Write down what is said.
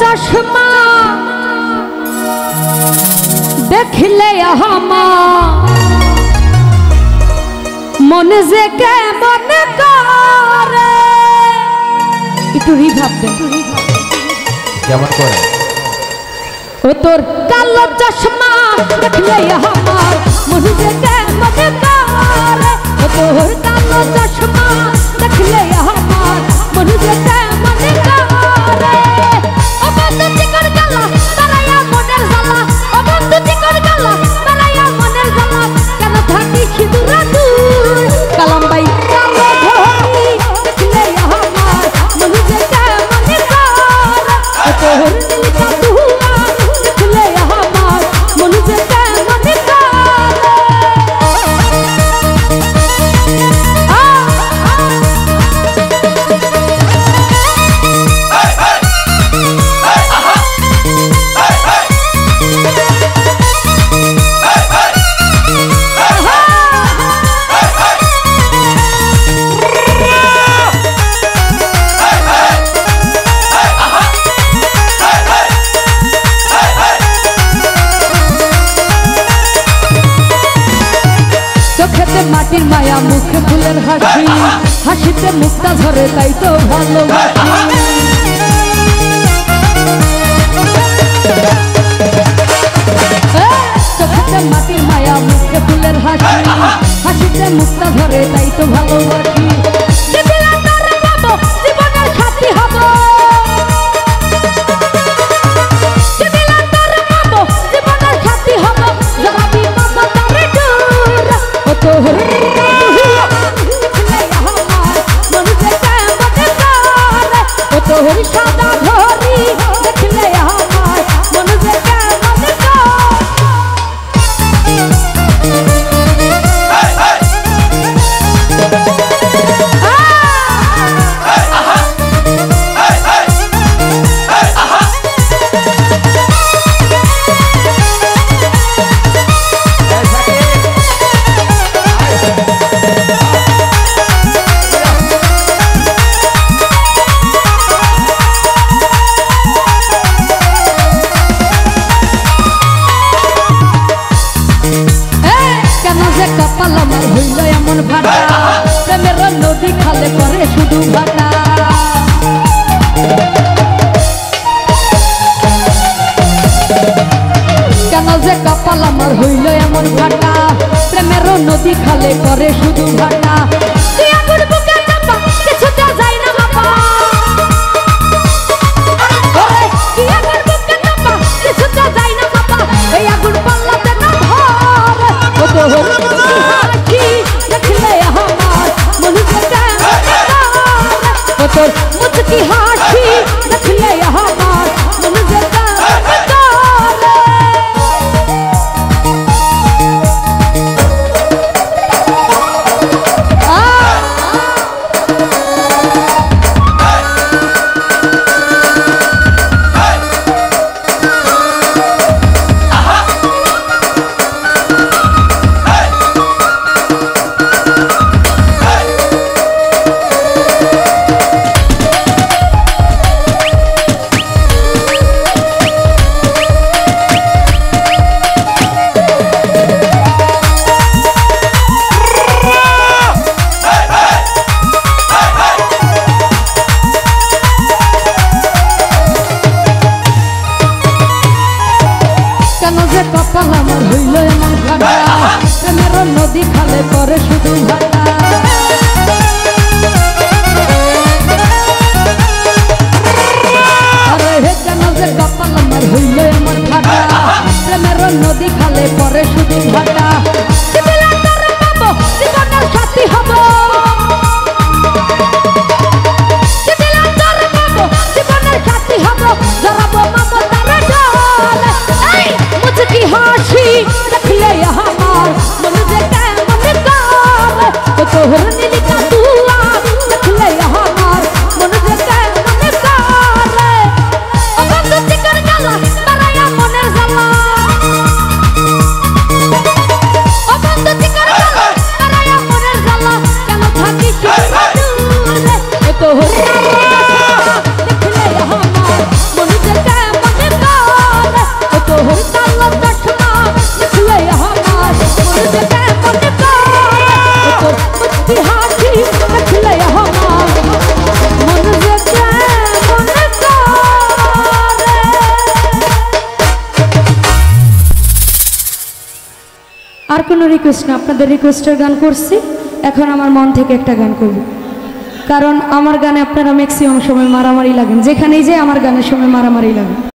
चश्मा देखले मन जे के मन करे একটু রিভাব দেন কেমন করে ও তোর কালো চশমা দেখলে मन जे के मन करे ও তোর কালো চশমা দেখলে मन जे के मन करे ও বন্ধু চিকর গালা তারায়া মনের জ্বালা ও বন্ধু চিকর গালা তারায়া মনের জ্বালা কেন থাকিস দূর দূর কালাম ভাই কালো ধরি দেখলে मन जे के मन करे ও তোর নীল কাতুয়া দেখলে मन जे के मन माटिर माया मुख फुलेर हासि हासिते मुक्ता झरे ताई तो भालोबासि चोखेते माटिर माया मुख फुलेर हासि हासिते मुक्ता झरे ताई तो भालोबासि जीवनेर साथी हबो जीवनेर साथी हबो जगाबी ममतार डोर ओ तोहर तोहरी सादा घोरी देखले मन जे के मन कपाल আমার হইল এমন ভাটা প্রেমের নদী খালে করে শুধু ভাটা কেন যে কপাল আমার হইল এমন ভাটা প্রেমের নদী খালে করে শুধু ভাটা তুই আগুন বুকে চাপা কিছুতে যাই না বাবা তুই আগুন বুকে চাপা কিছুতে যাই না বাবা এই আগুন পাল্লাতে না ধর ও তোর तोर मुझकी हाथी देखले हमार मन जे के कपाल আমার হইল এমন ভাটা প্রেমের নদী খালে করে শুধু ভাটা আরে হে কেন যে কপাল আমার হইল এমন ভাটা প্রেমের নদী খালে করে শুধু ভাটা জীবনের সাথী হব জীবনের সাথী হব জড়াবো মমতার ডোর मुझकी हाथी देखले मन जे के मन करे আর কোনো রিকোয়েস্ট না, আপনাদের রিকোয়েস্টের গান করছি। এখন আমার মন থেকে একটা গান করব, কারণ আমার গানে আপনারা ম্যাক্সিমাম সময় মারামারি লাগেন, যেখানেই যে আমার গানের সময় মারামারি লাগে।